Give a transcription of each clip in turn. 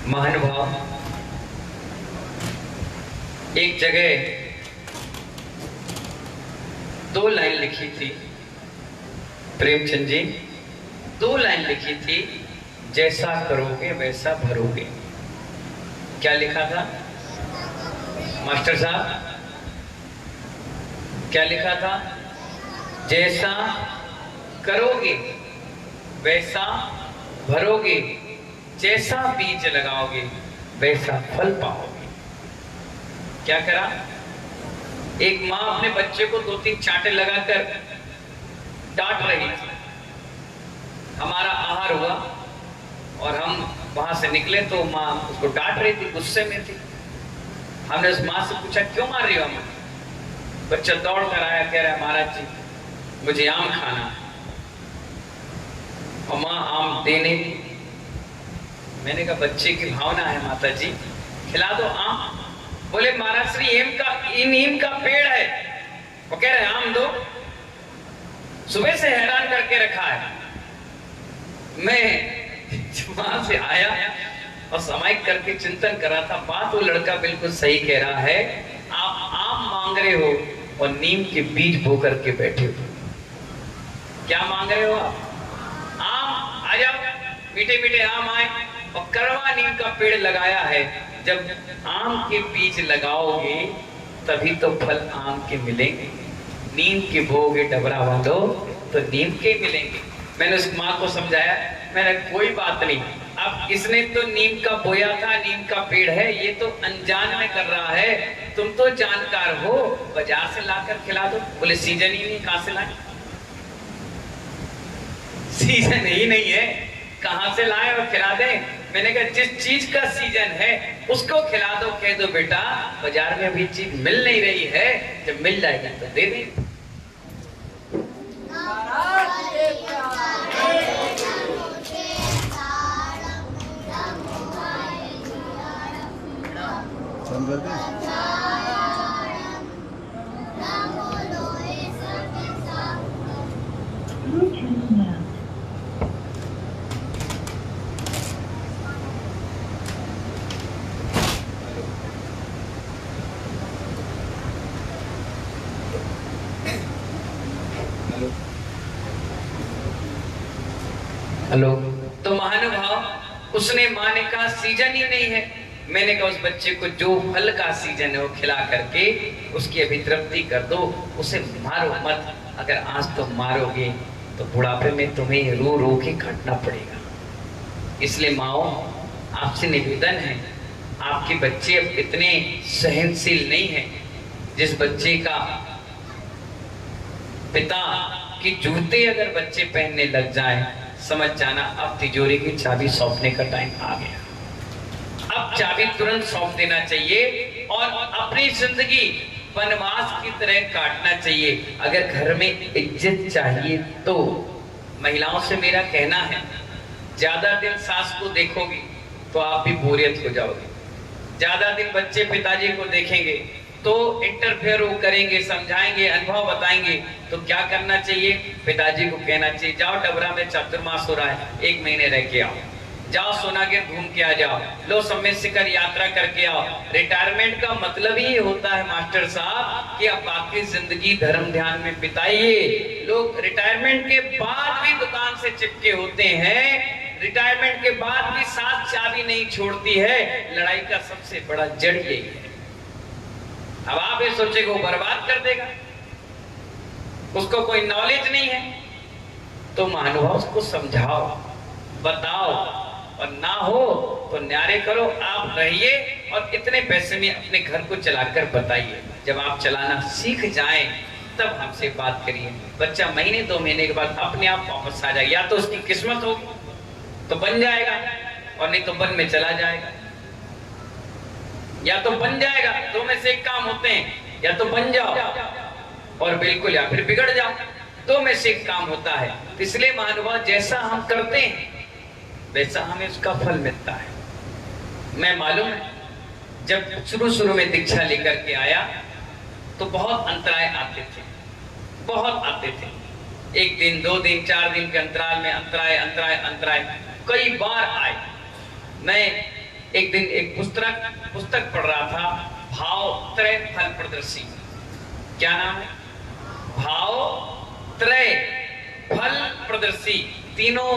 महानुभाव, एक जगह दो लाइन लिखी थी प्रेमचंद जी, दो लाइन लिखी थी, जैसा करोगे वैसा भरोगे। क्या लिखा था मास्टर साहब? क्या लिखा था? जैसा करोगे वैसा भरोगे, जैसा बीज लगाओगे वैसा फल पाओगे। क्या करा? एक माँ अपने बच्चे को दो तीन चांटे लगाकर डांट रही थी। हमारा आहार हुआ और हम वहां से निकले तो माँ उसको डांट रही थी, गुस्से में थी। हमने उस माँ से पूछा, क्यों मार रही हो माँ? बच्चा दौड़ कर आया, कह रहा है महाराज जी मुझे आम खाना। और माँ आम दे नहीं दी। मैंने कहा बच्चे की भावना है माता जी, खिला दो आम। बोले महाराज श्री नीम का पेड़ है। वो कह रहे आम दो। सुबह से हैरान करके रखा है। मैं वहां से आया और सामायिक करके चिंतन कर रहा था, बात वो लड़का बिल्कुल सही कह रहा है। आप आम मांग रहे हो और नीम के बीज बो करके बैठे हो। क्या मांग रहे हो आप? आम आ जाओ, मीठे मीठे आम आए। और करवा नीम का पेड़ लगाया है। जब आम के बीज लगाओगे तभी तो फल आम के मिलेंगे। नीम के बोगे डबरा बांधो तो नीम के मिलेंगे। मैंने उस माँ को समझाया, मैंने कोई बात नहीं, अब इसने तो नीम का बोया था, नीम का पेड़ है, ये तो अनजान में कर रहा है, तुम तो जानकार हो, बाजार से लाकर खिला दो। बोले सीजन ही नहीं, कहां से लाए? सीजन ही नहीं है, कहां से लाए और खिला दे? मैंने कहा जिस चीज का सीजन है उसको खिला दो। कह दो बेटा बाजार में अभी चीज मिल नहीं रही है, जब मिल जाएगी तो दे दे। हेलो। तो महानुभाव, उसने माँ ने कहा सीजन ही नहीं है। मैंने कहा उस बच्चे को जो फल का सीजन है वो खिला करके उसकी अभी तृप्ति कर दो, उसे मारो मत। अगर आज तुम मारोगे तो बुढ़ापे में तुम्हें रो रो के काटना पड़ेगा। इसलिए माओ, आपसे निवेदन है, आपके बच्चे अब इतने सहनशील नहीं है। जिस बच्चे का पिता के जूते अगर बच्चे पहनने लग जाए, समझ जाना अब तिजोरी की चाबी सौंपने का टाइम आ गया। अब चाबी तुरंत सौंप देना चाहिए और अपनी जिंदगी वनवास की तरह काटना चाहिए। अगर घर में इज्जत चाहिए तो महिलाओं से मेरा कहना है, ज्यादा दिन सास को देखोगी तो आप भी बोरियत हो जाओगे। ज्यादा दिन बच्चे पिताजी को देखेंगे तो इंटरफेयर वो करेंगे, समझाएंगे, अनुभव बताएंगे। तो क्या करना चाहिए? पिताजी को कहना चाहिए जाओ डबरा में चातुर्मास हो रहा है, 1 महीने रह के आओ, जाओ सोनागिर घूम के आ जाओ, लो समय शिखर यात्रा करके आओ। रिटायरमेंट का मतलब ही होता है मास्टर साहब कि आप बाकी जिंदगी धर्म ध्यान में बिताइए। लोग रिटायरमेंट के बाद भी दुकान से चिपके होते हैं, रिटायरमेंट के बाद भी साथ चाबी नहीं छोड़ती है। लड़ाई का सबसे बड़ा जड़ यही है। अब आप ये सोचे वो बर्बाद कर देगा, उसको कोई नॉलेज नहीं है, तो महानुभाव उसको समझाओ, बताओ, और ना हो तो न्यारे करो। आप रहिए और इतने पैसे में अपने घर को चलाकर बताइए। जब आप चलाना सीख जाएं तब हमसे बात करिए। बच्चा महीने 2 महीने के बाद अपने आप वापस आ जाएगा। या तो उसकी किस्मत होगी तो बन जाएगा, और नहीं तो वन में चला जाएगा। या तो बन जाएगा, 2 में से एक काम होते हैं, या तो बन जाओ और बिल्कुल, या फिर बिगड़ जाओ। 2 में से एक काम होता है। इसलिए महानुभाव, जैसा हम करते हैं वैसा हमें उसका फल मिलता है। मैं मालूम है जब शुरू में दीक्षा लेकर के आया तो बहुत अंतराय आते थे, बहुत आते थे। 1 दिन 2 दिन 4 दिन के अंतराल में अंतराय अंतराय अंतराय कई बार आए। मैं एक दिन एक पुस्तक पढ़ रहा था, भाव त्रय फल प्रदर्शी। क्या नाम है? भाव त्रय फल प्रदर्शी। तीनों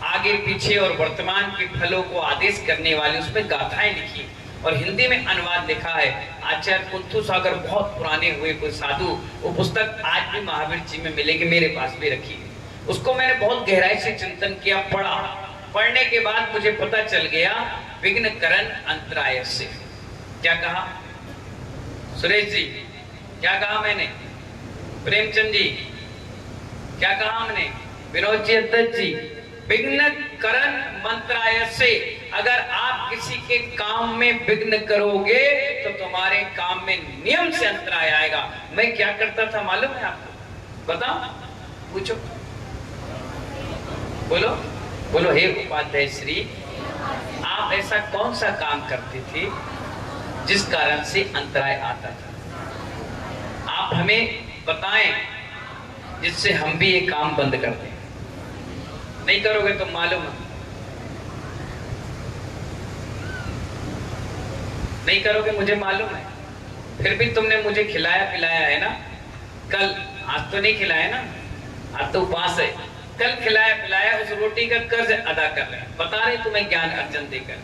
आगे पीछे और वर्तमान के फलों को आदेश करने वाली उसमें गाथाएं लिखी और हिंदी में अनुवाद लिखा है आचार्य कुंथु सागर, बहुत पुराने हुए कोई साधु। वो पुस्तक आज भी महावीर जी में मिलेगी, मेरे पास भी रखी है। उसको मैंने बहुत गहराई से चिंतन किया, पढ़ा। पढ़ने के बाद मुझे पता चल गया विघ्न करण अंतराय से। क्या कहा सुरेश जी? क्या कहा मैंने? प्रेमचंद जी क्या कहा हमने? विनोद जी, अध्यक्ष जी, विघ्न करण मंत्राय से। अगर आप किसी के काम में विघ्न करोगे तो तुम्हारे काम में नियम से अंतराय आएगा। मैं क्या करता था मालूम है आपको? बताओ, पूछो, बोलो बोलो। हे उपाध्याय श्री, आप ऐसा कौन सा काम करते थे जिस कारण से अंतराय आता था? आप हमें बताएं जिससे हम भी ये काम बंद कर दें। नहीं करोगे तो मालूम है, नहीं करोगे मुझे मालूम है। फिर भी तुमने मुझे खिलाया पिलाया है ना कल, आज तो नहीं खिलाया ना, आज तो उपवास है। कल खिलाया पिलाया, उस रोटी का कर्ज अदा कर रहे हैं, बता रहे तुम्हें ज्ञान अर्जन देकर।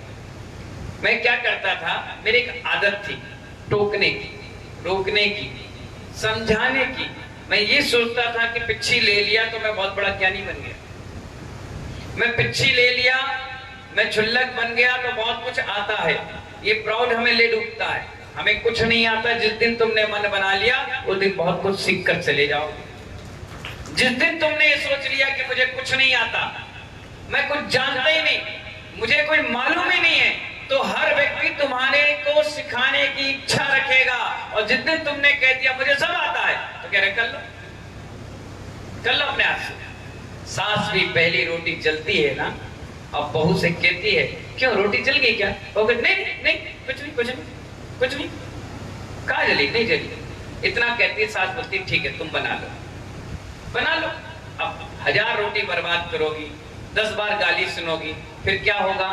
मैं क्या करता था, मेरी एक आदत थी टोकने की, रोकने की, समझाने की। मैं ये सोचता था कि पिच्छी ले लिया तो मैं बहुत बड़ा ज्ञानी बन गया, मैं पिच्छी ले लिया, मैं छुल्लक बन गया तो बहुत कुछ आता है। ये प्राउड हमें ले डूबता है, हमें कुछ नहीं आता। जिस दिन तुमने मन बना लिया उस दिन बहुत कुछ सीख कर चले जाओगे। जिस दिन तुमने ये सोच लिया कि मुझे कुछ नहीं आता, मैं कुछ जानता ही नहीं, मुझे कोई मालूम ही नहीं है, तो हर व्यक्ति तुम्हारे को सिखाने की इच्छा रखेगा। और जिस दिन तुमने कह दिया मुझे सब आता है, तो कह रहे कर लो, कर लो अपने हाथ से। सास भी पहली रोटी जलती है ना, अब बहू से कहती है क्यों रोटी जल गई क्या? वो कहती नहीं नहीं कुछ नहीं कुछ नहीं कुछ नहीं, कहाँ जली? नहीं जली। इतना कहती है सास, बोलती ठीक है तुम बना लो, बना लो। अब 1000 रोटी बर्बाद करोगी, 10 बार गाली सुनोगी, फिर क्या होगा?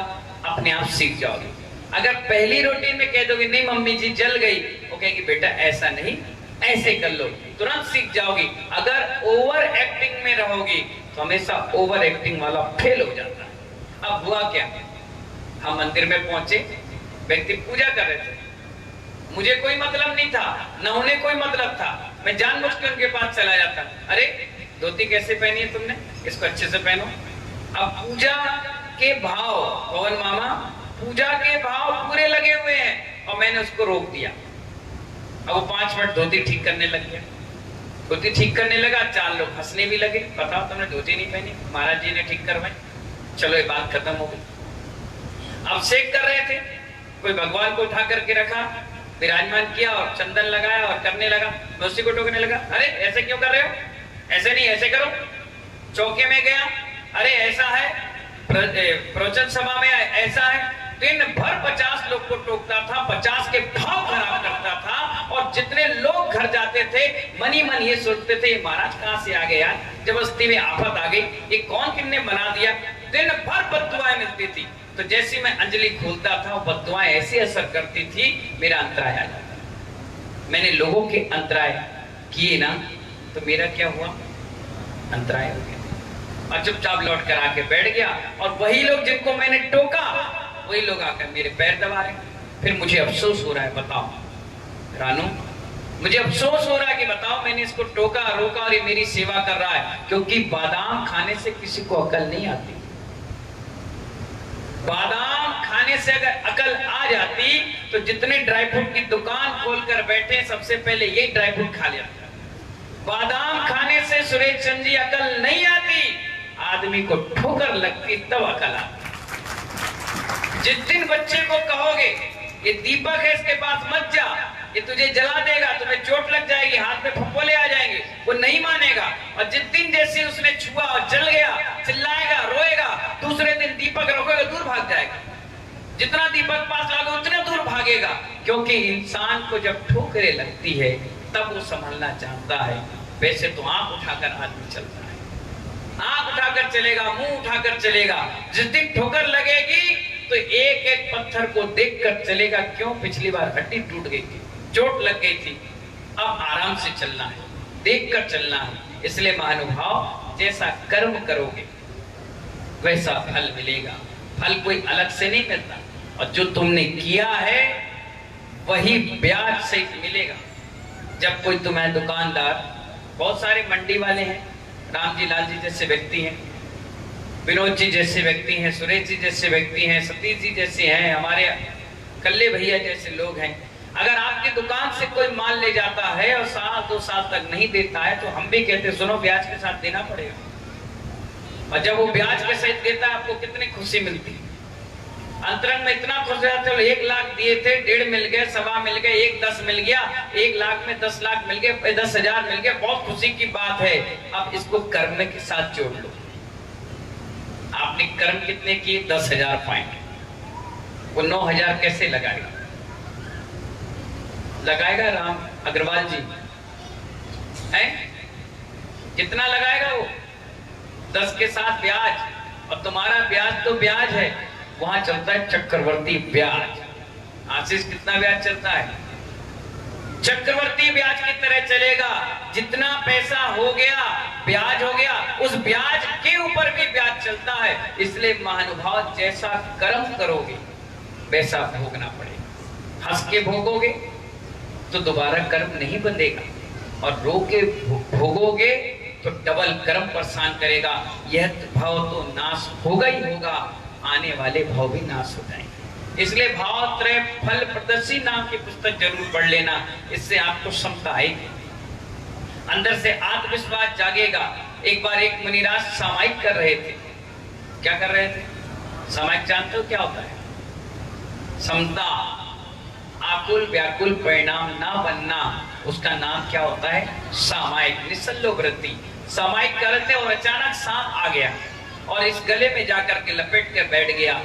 अपने आप सीख जाओगी। अगर पहली रोटी में कह दोगे नहीं मम्मी जी जल गई, वो कहेगी बेटा ऐसा नहीं ऐसे कर लो, तुरंत सीख जाओगी। अगर ओवर एक्टिंग में रहोगी तो हमेशा ओवर एक्टिंग वाला फेल हो जाता है। अब हुआ क्या, हम मंदिर में पहुंचे, व्यक्ति पूजा कर रहे थे, मुझे कोई मतलब नहीं था, न उन्हें कोई मतलब था। मैं जानबूझ के उनके पास चला जाता, अरे धोती कैसे पहनी है तुमने, इसको अच्छे से पहनो। अब पूजा के भाव, पवन मामा पूजा के भाव पूरे लगे हुए हैं और मैंने उसको रोक दिया। अब वो 5 मिनट धोती ठीक करने लग गया, धोती ठीक करने लगा, 4 लोग हंसने भी लगे, बताओ तुमने धोती नहीं पहनी, महाराज जी ने ठीक करवाई। चलो ये बात खत्म हो गई। अभिषेक कर रहे थे, कोई भगवान को उठा करके रखा, विराजमान किया और चंदन लगाया और करने लगा। मैं उसी को टोकने लगा, अरे ऐसे क्यों कर रहे हो, ऐसे नहीं ऐसे करो। चौके में गया, अरे ऐसा है, प्रवचन सभा में ऐसा है। दिन भर 50 लोग को टोकता था, 50 के भाव खराब करता था। और जितने लोग घर जाते थे मन ही मन ये सोचते थे महाराज कहां से आ गए यार, जबरदस्ती में आफत आ गई, ये कौन किसने बना दिया। दिन भर बद्दुआएं मिलती थी, तो जैसे मैं अंजलि खोलता था वो बद्दुआएं ऐसी असर करती थी, मेरा अंतराय आ जाता। मैंने लोगों के अंतराय किए ना, तो मेरा क्या हुआ, अंतराय हो गया और चुपचाप लौट कर आके बैठ गया। और वही लोग जिनको मैंने टोका वही लोग आकर मेरे पैर दबा रहे। फिर मुझे अफसोस हो रहा है, बताओ रानू, मुझे अफसोस हो रहा है कि बताओ मैंने इसको टोका रोका और ये मेरी सेवा कर रहा है। क्योंकि बादाम खाने से किसी को अकल नहीं आती, बादाम खाने से अगर अकल आ जाती तो जितने ड्राई फ्रूट की दुकान खोलकर बैठे सबसे पहले ये ड्राई फ्रूट खा लेते। बादाम खाने से सुरेश चंद जी अकल नहीं आती, आदमी को ठोकर लगती तब अकल आती। जिस दिन बच्चे को कहोगे ये दीपक है इसके पास मत जा, ये तुझे जला देगा, तुम्हें चोट लग जाएगी, हाथ में फफोले आ जाएंगे, वो नहीं मानेगा। और जिस दिन जैसे उसने छुआ और जल गया, चिल्लाएगा रोएगा, दूसरे दिन दीपक रखोगे दूर भाग जाएगा। जितना दीपक पास लाओगे उतना दूर भागेगा। क्योंकि इंसान को जब ठोकरें लगती है तब वो संभलना चाहता है। वैसे तो आंख उठाकर आदमी चलता है, आंख उठाकर चलेगा, मुंह उठाकर चलेगा। जिस दिन ठोकर लगेगी तो एक एक पत्थर को देखकर चलेगा। क्यों? पिछली बार हड्डी टूट गई थी, चोट लग गई थी, अब आराम से चलना है, देखकर चलना है। इसलिए महानुभाव, जैसा कर्म करोगे वैसा फल मिलेगा। फल कोई अलग से नहीं मिलता, और जो तुमने किया है वही ब्याज सहित मिलेगा। जब कोई तुम्हें दुकानदार, बहुत सारे मंडी वाले हैं, राम जी लाल जी जैसे व्यक्ति हैं, विनोद जी जैसे व्यक्ति हैं, सुरेश जी जैसे व्यक्ति हैं, सतीश जी जैसे हैं, हमारे कल्ले भैया जैसे लोग हैं। अगर आपकी दुकान से कोई माल ले जाता है और साल 2 साल तक नहीं देता है, तो हम भी कहते हैं सुनो ब्याज के साथ देना पड़ेगा। और जब वो ब्याज के साथ देता है, आपको कितनी खुशी मिलती है। अंतरंग में इतना खुश हो जाते हो, 1 लाख दिए थे, 1.5 मिल गए, 1.25 मिल गए, 1 10 मिल गया, 1 लाख में 10 लाख मिल गए, 10,000 मिल गए, बहुत खुशी की बात है। अब इसको कर्म के साथ जोड़ लो। आपने कर्म कितने किए? 10,000 पॉइंट, वो 9,000 कैसे लगाएगा? लगाएगा राम अग्रवाल जी है? कितना लगाएगा वो? 10 के साथ ब्याज, और तुम्हारा ब्याज तो ब्याज है, वहां चलता है चक्रवर्ती ब्याज। आशीष कितना ब्याज चलता है? चक्रवर्ती ब्याज की तरह चलेगा। जितना पैसा हो गया ब्याज हो गया, उस ब्याज के ऊपर भी ब्याज चलता है। इसलिए महानुभाव, जैसा कर्म करोगे वैसा भोगना पड़ेगा। हंस के भोगोगे तो दोबारा कर्म नहीं बंधेगा, और रो के भोगोगे तो डबल कर्म परेशान करेगा। यह भाव तो नाश होगा ही होगा, आने वाले भाव भी नाश हो जाएंगे। इसलिए भावत्रय फल प्रदर्शी नाम की पुस्तक जरूर पढ़ लेना, इससे आपको क्षमता आएगी, अंदर से आत्मविश्वास जागेगा। एक बार एक मुनिराज सामायिक कर रहे थे। क्या कर रहे थे? सामायिक जानते हो क्या होता है? समता, आकुल व्याकुल परिणाम ना बनना, उसका नाम क्या होता है? सामायिक, निसल्लो वृत्ति। सामायिक करते और अचानक सांप आ गया और इस गले में जाकर के लपेट कर बैठ गया।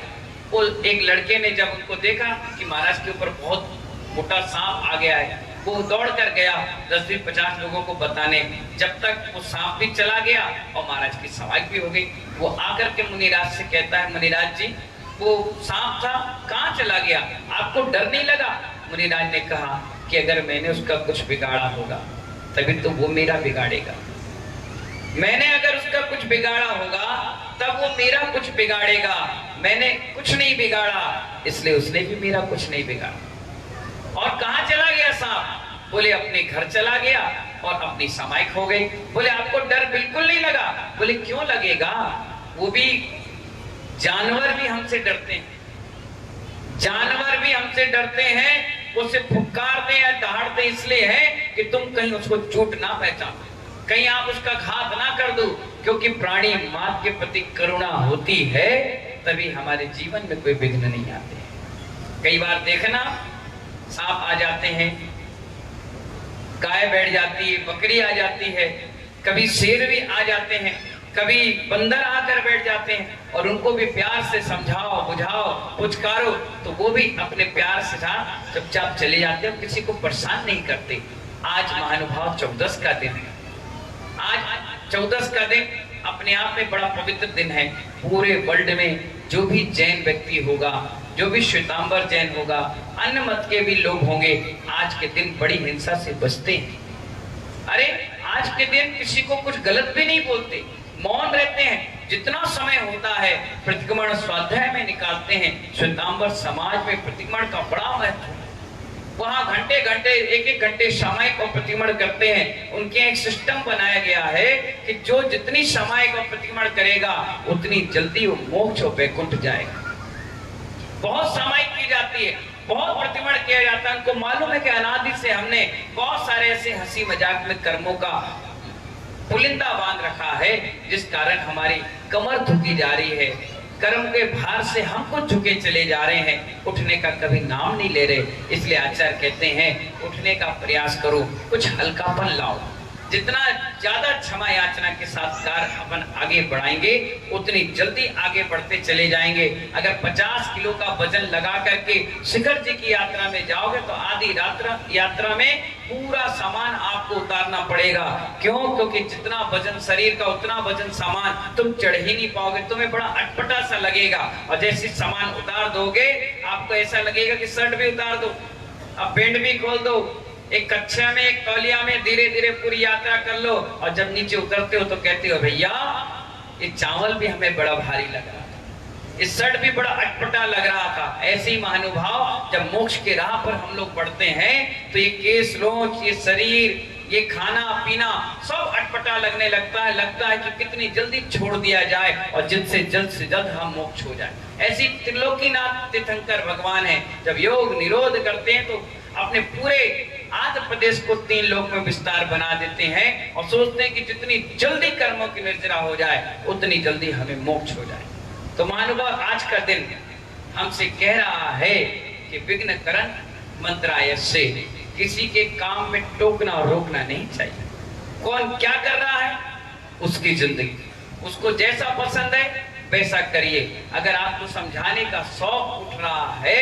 वो एक लड़के ने जब उनको देखा कि महाराज के ऊपर बहुत मोटा सांप आ गया है, वो दौड़ कर गया 10-50 लोगों को बताने। जब तक वो सांप भी चला गया और महाराज की सामायिक भी हो गई। वो आकर के मुनिराज से कहता है, मुनिराज जी वो सांप था, कहाँ चला गया? आपको डर नहीं लगा? मुनिराज ने कहा कि अगर मैंने उसका कुछ बिगाड़ा होगा तभी तो वो मेरा बिगाड़ेगा। मैंने अगर उसका कुछ बिगाड़ा होगा तब वो मेरा कुछ बिगाड़ेगा। मैंने कुछ नहीं बिगाड़ा, इसलिए उसने भी मेरा कुछ नहीं बिगाड़ा। और कहाँ चला गया सांप? बोले अपने घर चला गया और अपनी सामायिक हो गई। बोले आपको डर बिल्कुल नहीं लगा? बोले क्यों लगेगा, वो भी जानवर भी हमसे डरते हैं, जानवर भी हमसे डरते हैं। वो सिर्फ फुफकारते या दहाड़ते इसलिए है कि तुम कहीं उसको चोट ना पहचानो, कहीं आप उसका घात ना कर दो। क्योंकि प्राणी मात्र के प्रति करुणा होती है, तभी हमारे जीवन में कोई विघ्न नहीं आते। कई बार देखना, सांप आ जाते हैं, गाय बैठ जाती है, बकरी आ जाती है, कभी शेर भी आ जाते हैं, कभी बंदर आकर बैठ जाते हैं, और उनको भी प्यार से समझाओ, बुझाओ, पुचकारो तो वो भी अपने प्यार से चुपचाप चले जाते हैं, किसी को परेशान नहीं करते। आज महानुभाव 14 का दिन है। आज 14 का दिन अपने आप में बड़ा पवित्र दिन है। पूरे वर्ल्ड में जो भी जैन व्यक्ति होगा, जो भी श्वेतांबर जैन होगा, अन्य मत के भी लोग होंगे, आज के दिन बड़ी हिंसा से बचते हैं। अरे आज के दिन किसी को कुछ गलत भी नहीं बोलते, मौन रहते हैं। जितना समय होता है प्रतिक्रमण स्वाध्याय में निकालते हैं। श्वेतांबर समाज में प्रतिक्रमण का बड़ा महत्व है। वहां घंटे घंटे, 1-1 घंटे सामायिक और प्रतिक्रमण करते हैं। उनके एक सिस्टम बनाया गया है कि जो जितनी सामायिक और प्रतिक्रमण करेगा उतनी जल्दी वो मोक्ष और वैकुंठ जाएगा। बहुत सामायिक की जाती है, बहुत प्रतिक्रमण किया जाता है। उनको मालूम है कि अनादि से हमने बहुत सारे ऐसे हंसी मजाक में कर्मों का पुलिंदा बांध रखा है, जिस कारण हमारी कमर झुकी जा रही है। कर्म के भार से हम कुछ झुके चले जा रहे हैं, उठने का कभी नाम नहीं ले रहे। इसलिए आचार्य कहते हैं उठने का प्रयास करो, कुछ हल्कापन लाओ। जितना ज्यादा क्षमा याचना के साथ कार्य अपन आगे बढ़ाएंगे उतनी जल्दी आगे बढ़ते चले जाएंगे। अगर 50 किलो का वजन लगा करके शिखर जी की यात्रा में जाओगे तो आधी यात्रा में पूरा सामान आपको उतारना पड़ेगा। क्यों? क्योंकि जितना वजन शरीर का उतना वजन सामान तुम चढ़ ही नहीं पाओगे, तुम्हें बड़ा अटपटा सा लगेगा। और जैसे सामान उतार दोगे आपको ऐसा लगेगा कि शर्ट भी उतार दो, अब पेंट भी खोल दो, एक कच्छा में, एक तौलिया में धीरे धीरे पूरी यात्रा कर लो, और जब नीचे उतरते हो तो कहते हो भैया ये चावल भी हमें बड़ा भारी लग रहा था, इस शर्ट भी बड़ा अटपटा लग रहा था। ऐसे ही महानुभाव जब मोक्ष के राह पर हम लोग बढ़ते हैं तो ये केस लोच, ये शरीर, ये खाना पीना सब अटपटा लगने लगता है कि कितनी जल्दी छोड़ दिया जाए और जल्द से जल्द हम मोक्ष हो जाए। ऐसी त्रिलोकीनाथ तीर्थंकर भगवान है, जब योग निरोध करते हैं तो अपने पूरे आंध्र प्रदेश को 3 लोक में विस्तार बना देते हैं और सोचते हैं कि जितनी जल्दी कर्मों की निर्जरा हो जाए उतनी जल्दी हमें मोक्ष हो जाए। तो महानुभाव आज का दिन हमसे कह रहा है कि विघ्न करन मंत्राय से, किसी के काम में टोकना और रोकना नहीं चाहिए। कौन क्या कर रहा है उसकी जिंदगी, उसको जैसा पसंद है वैसा करिए। अगर आपको समझाने का शौक उठ रहा है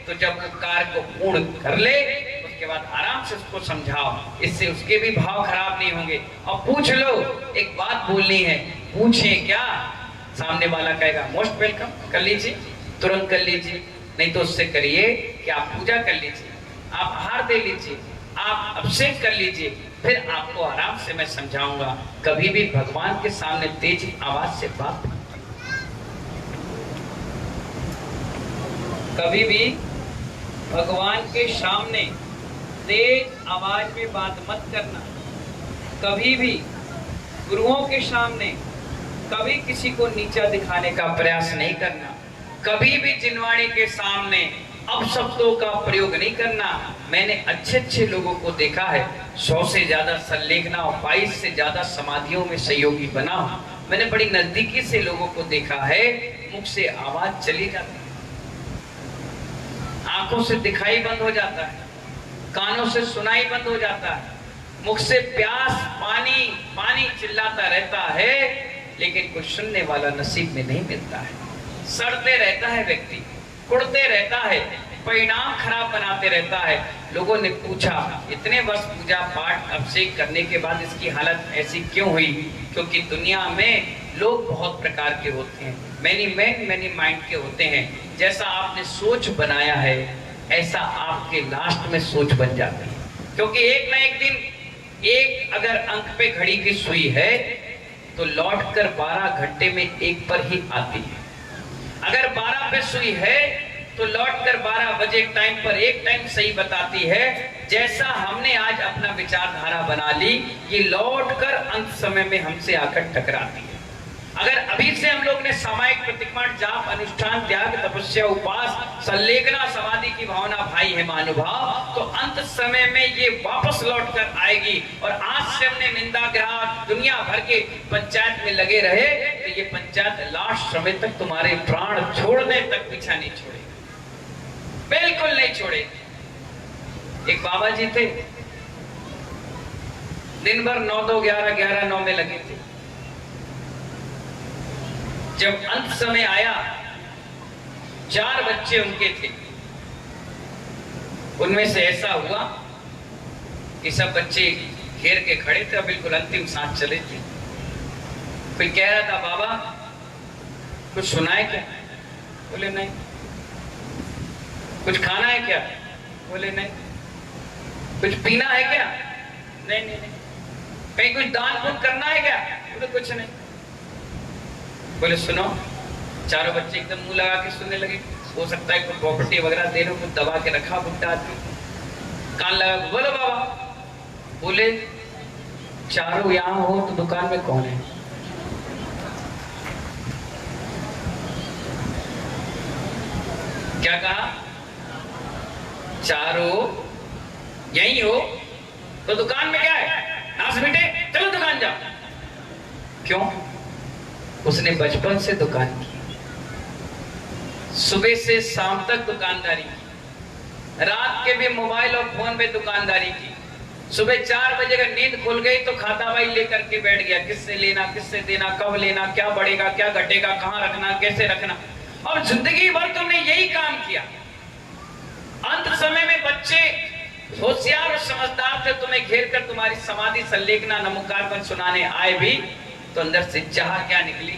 तो जब वो कार्य को पूर्ण कर ले उसके बाद आराम से उसको समझाओ, इससे उसके भी भाव खराब नहीं होंगे। और पूछ लो, एक बात बोलनी है, पूछे क्या, सामने वाला कहेगा मोस्ट वेलकम, कर लीजिए, तुरंत कर लीजिए, नहीं तो उससे करिए कि आप पूजा कर लीजिए, आप आहार दे लीजिए, आप अभिषेक कर लीजिए, फिर आपको आराम से मैं समझाऊंगा। कभी भी भगवान के सामने तेज आवाज से बात, कभी भी भगवान के सामने तेज आवाज में बात मत करना। कभी भी गुरुओं के सामने कभी किसी को नीचा दिखाने का प्रयास नहीं करना। कभी भी जिनवाणी के सामने अपशब्दों का प्रयोग नहीं करना। मैंने अच्छे लोगों को देखा है, 100 से ज्यादा संलेखना और 22 से ज्यादा समाधियों में सहयोगी बना। मैंने बड़ी नजदीकी से लोगों को देखा है, मुख से आवाज चली जाती है, आंखों से दिखाई बंद हो जाता है, कानों से सुनाई बंद हो जाता है, मुख से प्यास पानी पानी चिल्लाता रहता है, लेकिन कुछ सुनने वाला नसीब में नहीं मिलता है। सड़ते रहता है व्यक्ति, कुड़ते रहता है, परिणाम खराब बनाते रहता है। लोगों ने पूछा इतने वर्ष पूजा पाठ अभिषेक करने के बाद इसकी हालत ऐसी क्यों हुई? क्योंकि दुनिया में लोग बहुत प्रकार के होते हैं, मैनी मैन मैनी माइंड के होते हैं। जैसा आपने सोच बनाया है ऐसा आपके लास्ट में सोच बन जाती है। क्योंकि एक ना एक दिन एक अगर अंक पे घड़ी की सुई है तो लौटकर 12 घंटे में एक पर ही आती है। अगर 12 पे सुई है तो लौटकर 12 बजे टाइम पर एक टाइम सही बताती है। जैसा हमने आज अपना विचारधारा बना ली, ये लौटकर अंत समय में हमसे आकर टकराती है। अगर अभी से हम लोग ने सामायिक प्रतिक्रमण जाप अनुष्ठान त्याग तपस्या उपास संलेखना समाधि की भावना भाई है महानुभाव, तो अंत समय में ये वापस लौट कर आएगी। और आज से हमने निंदा ग्राह दुनिया भर के पंचायत में लगे रहे तो ये पंचायत लास्ट समय तक तुम्हारे प्राण छोड़ने तक पीछा नहीं छोड़े, बिल्कुल नहीं छोड़े। एक बाबा जी थे, दिन भर 9-2 11-11-9 में लगे थे। जब अंत समय आया 4 बच्चे उनके थे, उनमें से ऐसा हुआ कि सब बच्चे घेर के खड़े थे, बिल्कुल अंतिम सांस चले थे। कोई कह रहा था बाबा कुछ सुनाए क्या? बोले नहीं। कुछ खाना है क्या? बोले नहीं। कुछ पीना है क्या? नहीं नहीं नहीं। कहीं कुछ दान पुण्य करना है क्या? बोले कुछ नहीं। बोले सुनो, चारों बच्चे एकदम मुंह लगा के सुनने लगे। हो सकता है कोई प्रॉपर्टी वगैरह दे लो, कुछ दबा के रखा बुड्ढा आदमी, कान लगा। बोलो बाबा। बोले चारों यहाँ हो तो दुकान में कौन है? क्या कहा? चारों यही हो तो दुकान में क्या है? नास बेटे चलो दुकान जाओ। क्यों? उसने बचपन से दुकान की, सुबह से शाम तक दुकानदारी की, रात के भी मोबाइल और फोन पे दुकानदारी की। सुबह 4 बजे का नींद खुल गई तो खाता बाई लेकर के बैठ गया, किससे लेना किससे देना, कब लेना, क्या बढ़ेगा क्या घटेगा, कहां रखना कैसे रखना, और जिंदगी भर तुमने यही काम किया। अंत समय में बच्चे होशियार और समझदार थे, तुम्हें घेर कर तुम्हारी समाधि संलेखना नमोकार सुनाने आए भी तो अंदर से चाह क्या निकली?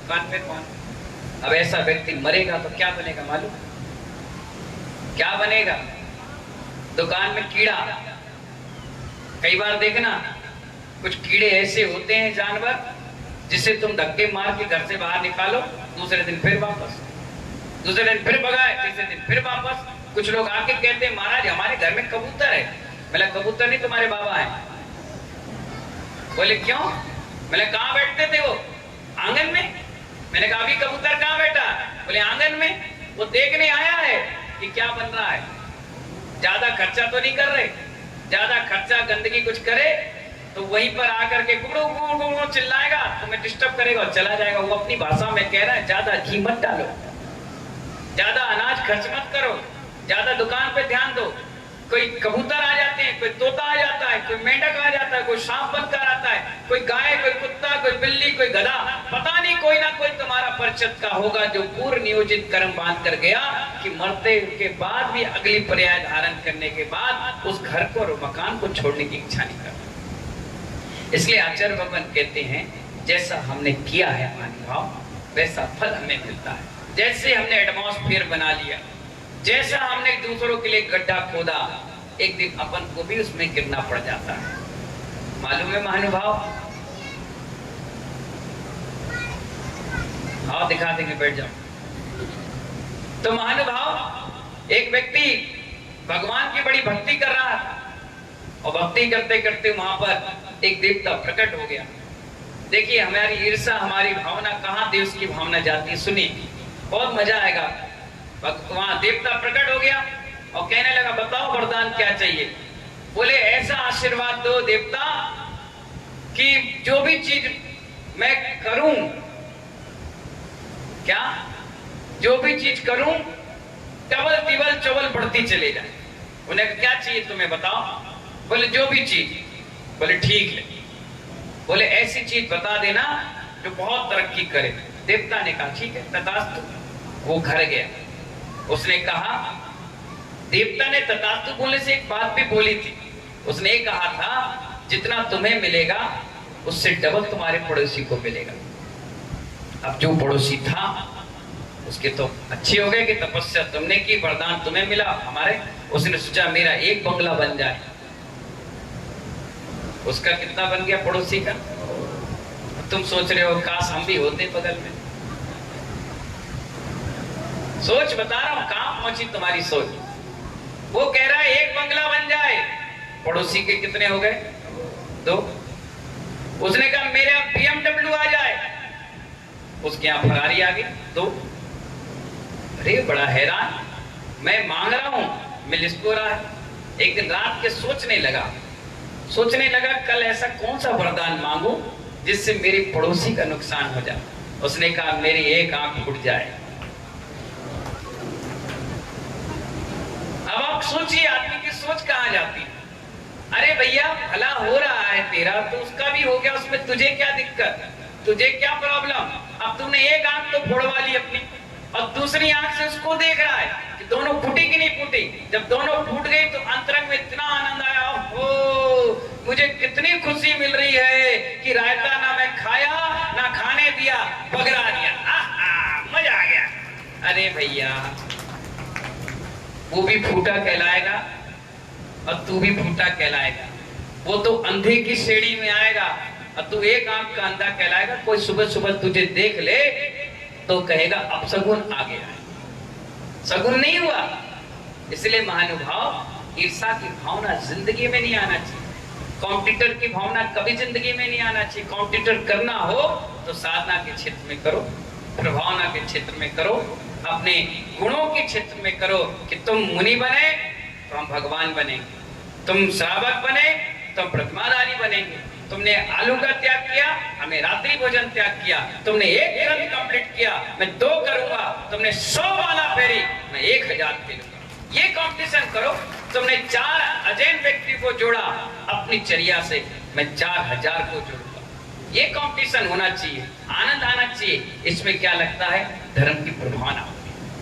कान पे कौन? अब ऐसा व्यक्ति मरेगा तो क्या बनेगा मालूम? क्या बनेगा? दुकान में कीड़ा। कई बार देखना कुछ कीड़े ऐसे होते हैं जानवर जिसे तुम धक्के मार के घर से बाहर निकालो, दूसरे दिन फिर वापस, दूसरे दिन फिर भगाए, तीसरे दिन फिर वापस। कुछ लोग आके कहते हैं महाराज हमारे घर में कबूतर है। मैंने कबूतर नहीं, तुम्हारे बाबा है। बोले क्यों? मैंने कहाँ बैठते थे वो? आंगन में। मैंने कहा अभी कबूतर कहाँ बैठा? बोले आंगन में। वो देखने आया है कि क्या बन रहा है। ज्यादा खर्चा तो नहीं कर रहे, ज्यादा खर्चा गंदगी कुछ करे तो वहीं पर आकर के गुड़ो गुड़ो गुड़ो चिल्लाएगा, तुम्हें डिस्टर्ब करेगा और चला जाएगा। वो अपनी भाषा में कह रहा है ज्यादा घी मत डालो, ज्यादा अनाज खर्च मत करो, ज्यादा दुकान पे ध्यान दो। कोई कबूतर आ जाते हैं, कोई तोता आ जाता है, कोई मेंढक आ जाता है, कोई सांप बनकर आता है, कोई गाय, कोई कुत्ता, कोई बिल्ली, कोई गधा, पता नहीं कोई ना कोई तुम्हारा परिचित का होगा जो पूर्व नियोजित कर्म बांध कर गया कि मरते के बाद भी अगली पर्याय धारण करने के बाद उस घर को और मकान को छोड़ने की इच्छा नहीं करता। इसलिए आचार्य भगवान कहते हैं जैसा हमने किया है महानुभाव वैसा फल हमें मिलता है। जैसे हमने एटमॉस्फेयर बना लिया, जैसा हमने दूसरों के लिए गड्ढा खोदा, एक दिन अपन को भी उसमें गिरना पड़ जाता है। मालूम है महानुभाव? हाँ दिखा देंगे, बैठ जाओ। तो महानुभाव एक व्यक्ति भगवान की बड़ी भक्ति कर रहा था और भक्ति करते करते वहां पर एक देवता प्रकट हो गया। देखिए हमारी ईर्षा, हमारी भावना कहां देव की भावना जाती है, सुनिए बहुत मजा आएगा। वहां देवता प्रकट हो गया और कहने लगा बताओ वरदान क्या चाहिए। बोले ऐसा आशीर्वाद दो देवता कि जो भी चीज मैं करूं, क्या जो भी चीज करूं डबल टिबल चौबल बढ़ती चले जाए। उन्हें क्या चाहिए तुम्हें बताओ? बोले जो भी चीज। बोले ठीक है। बोले ऐसी चीज बता देना जो बहुत तरक्की करे। देवता ने कहा ठीक है तथास्तु। वो घर गया, उसने कहा, देवता ने तथास्तु बोलने से एक बात भी बोली थी। उसने कहा था जितना तुम्हें मिलेगा उससे डबल तुम्हारे पड़ोसी को मिलेगा। अब जो पड़ोसी था उसके तो अच्छे हो गए कि तपस्या तुमने की, वरदान तुम्हें मिला हमारे। उसने सोचा मेरा एक बंगला बन जाए। उसका कितना बन गया पड़ोसी का? तुम सोच रहे हो काश हम भी होते बगल में। सोच बता रहा हूं कहां पहुंची तुम्हारी सोच। वो कह रहा है एक बंगला बन जाए, पड़ोसी के कितने हो गए? 2। उसने कहा मेरे यहाँ BMW आ जाए, उसके यहाँ फरारी आ गई 2। अरे बड़ा हैरान, मैं मांग रहा हूं मिल इसको रहा है। एक दिन रात के सोचने लगा कल ऐसा कौन सा वरदान मांगू जिससे मेरे पड़ोसी का नुकसान हो जाए। उसने कहा मेरी एक आंख फूट जाए। अब आप सोचिए आदमी की सोच कहां जाती है। अरे भैया भला हो रहा है तेरा तो उसका भी हो गया, उसमें तुझे क्या दिक्कत, तुझे क्या प्रॉब्लम? अब तूने एक आंख तो फोड़वा ली अपनी और दूसरी आंख से उसको देख रहा है कि दोनों फूटी कि नहीं फूटी। जब दोनों फूट गई तो अंतरंग में इतना आनंद आया, ओहो मुझे कितनी खुशी मिल रही है कि रायता ना मैं खाया ना खाने दिया, बगरा दिया, मजा आ गया। अरे भैया वो भी फूटा कहलाएगा और तू भी फूटा कहलाएगा। वो तो अंधे की श्रेणी में आएगा और तू एक आंख का अंधा कहलाएगा। कोई सुबह सुबह तुझे देख ले तो कहेगा अपशगुन आ गया, सगुन नहीं हुआ। इसलिए महानुभाव ईर्षा की भावना जिंदगी में नहीं आना चाहिए। कॉम्पिटिटर की भावना कभी जिंदगी में नहीं आना चाहिए। कॉम्पिटिटर करना हो तो साधना के क्षेत्र में करो, प्रभावना के क्षेत्र में करो, अपने गुणों के क्षेत्र में करो कि तुम मुनि बने तो हम भगवान बनेंगे, तुम श्रावक बने तो हम प्रतिमाधारी बनेंगे, तुमने आलू का त्याग किया हमें रात्रि भोजन त्याग किया, तुमने एक ग्रंथ कंप्लीट किया मैं 2 करूंगा, तुमने 100 वाला फेरी मैं 1000 फेरूंगा। ये कंपटीशन करो। तुमने 4 अजैन व्यक्ति को जोड़ा अपनी चर्या से, मैं 4000 को जोड़ूंगा। ये कंपटीशन होना चाहिए, आनंद आना चाहिए। इसमें क्या लगता है धर्म की प्रभावना।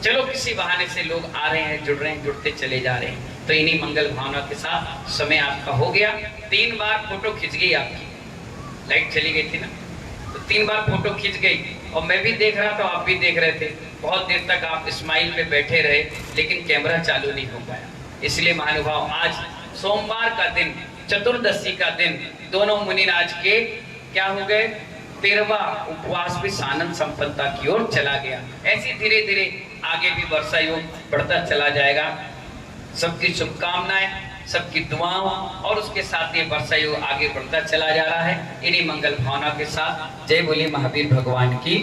चलो किसी बहाने से लोग आ रहे हैं, जुड़ रहे हैं, जुड़ते चले जा रहे हैं। तो इन्हीं मंगल भावना के साथ समय आपका हो गया। 3 बार फोटो खिंच गई आपकी, लाइट चली गई थी ना, तो 3 बार फोटो खिंच गई और मैं भी देख रहा था, आप भी देख रहे थे। बहुत देर तक आप स्माइल पे बैठे रहे, लेकिन कैमरा चालू नहीं हो पाया। इसलिए महानुभाव, आज सोमवार का दिन, चतुर्दशी का दिन, दोनों मुनिराज के क्या हो गए, 13वां उपवास भी आनंद संपन्नता की ओर चला गया। ऐसे धीरे धीरे आगे भी वर्षा योग बढ़ता चला जाएगा। सबकी शुभकामनाएं, सबकी दुआओं और उसके साथ ये वर्षा योग आगे बढ़ता चला जा रहा है। इन्हीं मंगल भावना के साथ जय बोले महावीर भगवान की।